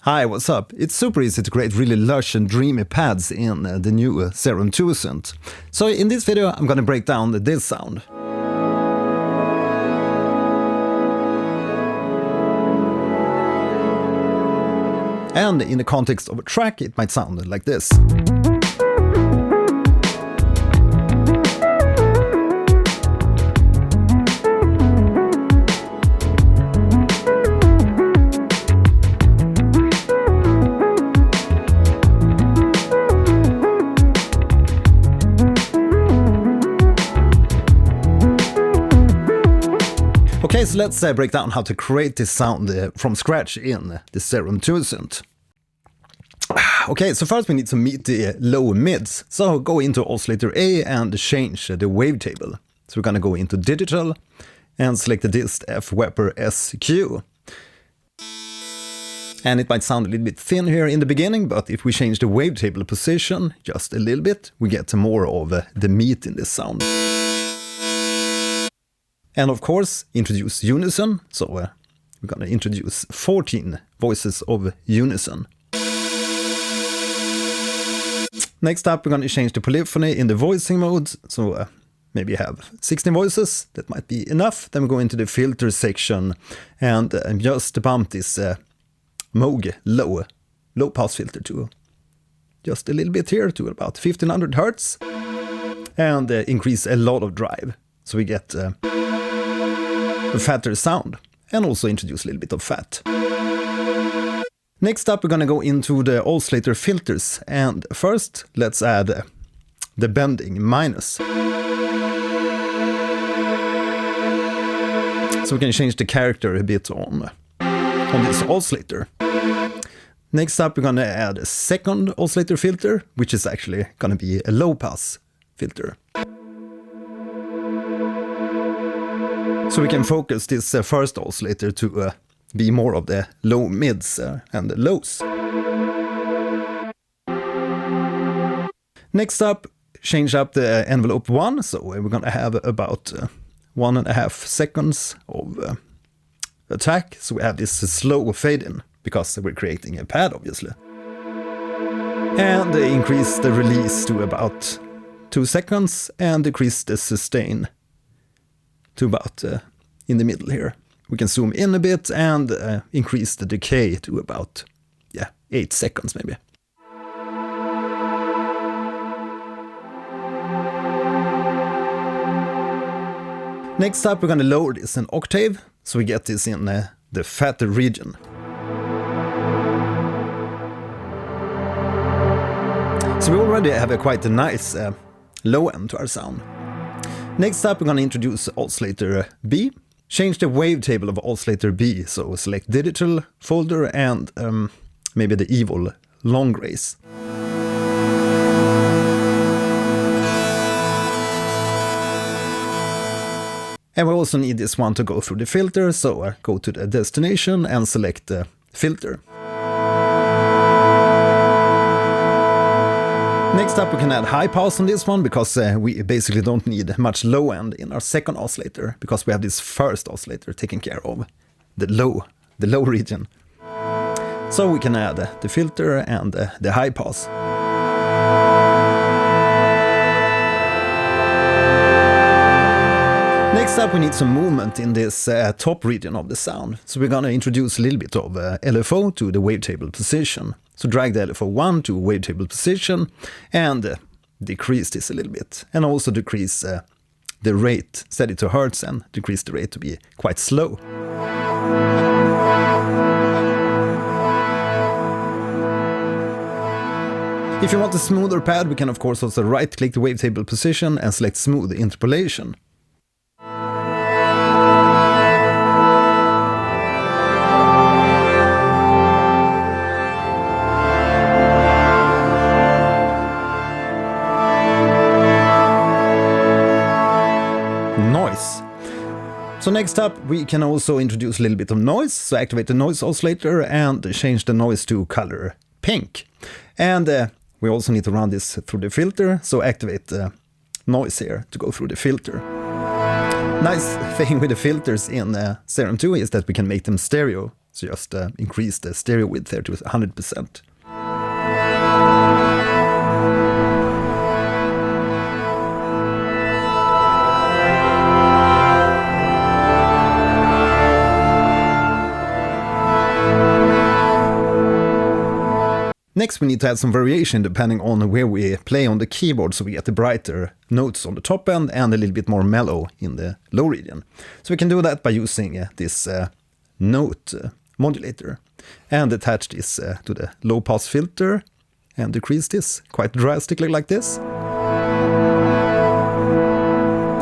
Hi, what's up? It's super easy to create really lush and dreamy pads in the new Serum 2 synth. So in this video I'm gonna break down this sound. And in the context of a track it might sound like this. Okay, so let's break down how to create this sound from scratch in the Serum 2 synth. Okay, so first we need to meet the low mids. So go into oscillator A and change the wavetable. So we're gonna go into digital and select the dist F-Wepper SQ. And it might sound a little bit thin here in the beginning, but if we change the wavetable position just a little bit, we get more of the meat in this sound. And of course, introduce unison. So we're gonna introduce 14 voices of unison. Next up, we're gonna change the polyphony in the voicing mode. So maybe you have 16 voices, that might be enough. Then we go into the filter section and just bump this Moog low pass filter to just a little bit here to about 1500 Hertz. And increase a lot of drive. So we get a fatter sound, and also introduce a little bit of fat. Next up we're gonna go into the oscillator filters, and first let's add the bending minus. So we can change the character a bit on this oscillator. Next up we're gonna add a second oscillator filter, which is actually gonna be a low pass filter. So we can focus this first oscillator to be more of the low mids and the lows. Next up, change up the envelope 1, so we're gonna have about 1.5 seconds of attack. So we have this slow fade in, because we're creating a pad obviously. And increase the release to about 2 seconds, and decrease the sustain to about in the middle here. We can zoom in a bit and increase the decay to about 8 seconds maybe. Next up we're gonna lower this an octave, so we get this in the fatter region. So we already have quite a nice low end to our sound. Next up we're going to introduce oscillator B. Change the wavetable of oscillator B, so select digital folder and maybe the evil long grace. And we also need this one to go through the filter, so go to the destination and select the filter. Next up we can add high pass on this one, because we basically don't need much low end in our second oscillator, because we have this first oscillator taking care of the low region. So we can add the filter and the high pass. Next up we need some movement in this top region of the sound. So we're gonna introduce a little bit of LFO to the wavetable position. So drag the LFO1 to wavetable position and decrease this a little bit. And also decrease the rate, set it to Hertz and decrease the rate to be quite slow. If you want a smoother pad, we can of course also right-click the wavetable position and select Smooth Interpolation. Noise. So next up we can also introduce a little bit of noise, so activate the noise oscillator and change the noise to color pink. And we also need to run this through the filter, so activate the noise here to go through the filter. Nice thing with the filters in Serum 2 is that we can make them stereo, So just increase the stereo width there to 100%. Next we need to add some variation depending on where we play on the keyboard, so we get the brighter notes on the top end and a little bit more mellow in the low region. So we can do that by using this note modulator and attach this to the low pass filter and decrease this quite drastically like this.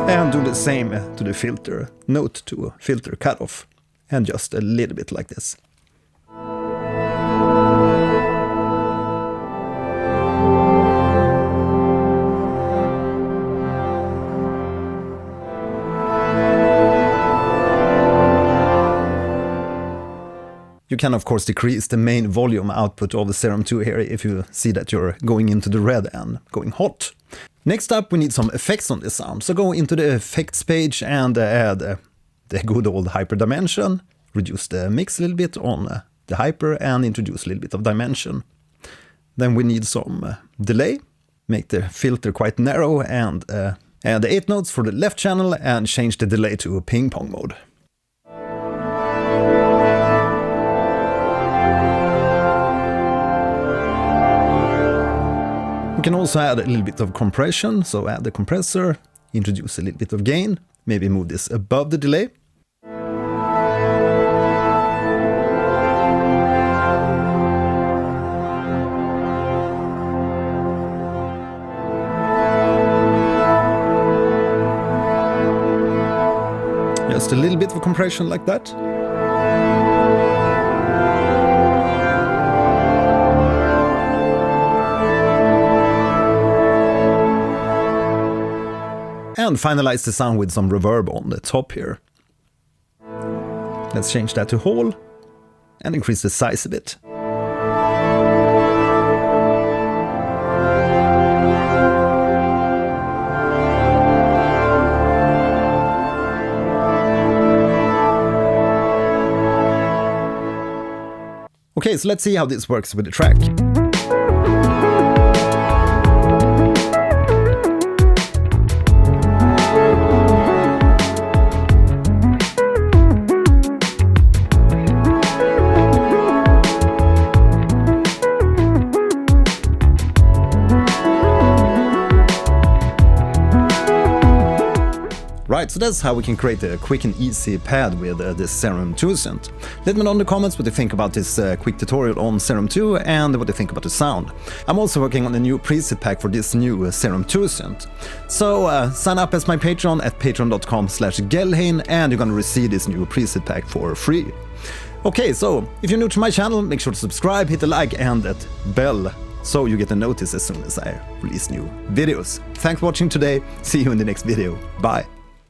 And do the same to the filter, note to filter cutoff, and just a little bit like this. You can of course decrease the main volume output of the Serum 2 here if you see that you're going into the red and going hot. Next up we need some effects on this sound, so go into the effects page and add the good old hyper dimension, reduce the mix a little bit on the hyper and introduce a little bit of dimension. Then we need some delay, make the filter quite narrow and add the 8 notes for the left channel and change the delay to ping pong mode. We can also add a little bit of compression, so add the compressor, introduce a little bit of gain, maybe move this above the delay. Just a little bit of compression like that. And finalize the sound with some reverb on the top here. Let's change that to whole and increase the size a bit. Okay, so let's see how this works with the track. Right, so that's how we can create a quick and easy pad with the Serum 2 synth. Let me know in the comments what you think about this quick tutorial on Serum 2 and what you think about the sound. I'm also working on a new preset pack for this new Serum 2 synth. So sign up as my Patreon at patreon.com/Gelhein and you're gonna receive this new preset pack for free. Okay, so if you're new to my channel, make sure to subscribe, hit the like and that bell so you get a notice as soon as I release new videos. Thanks for watching today, see you in the next video, bye!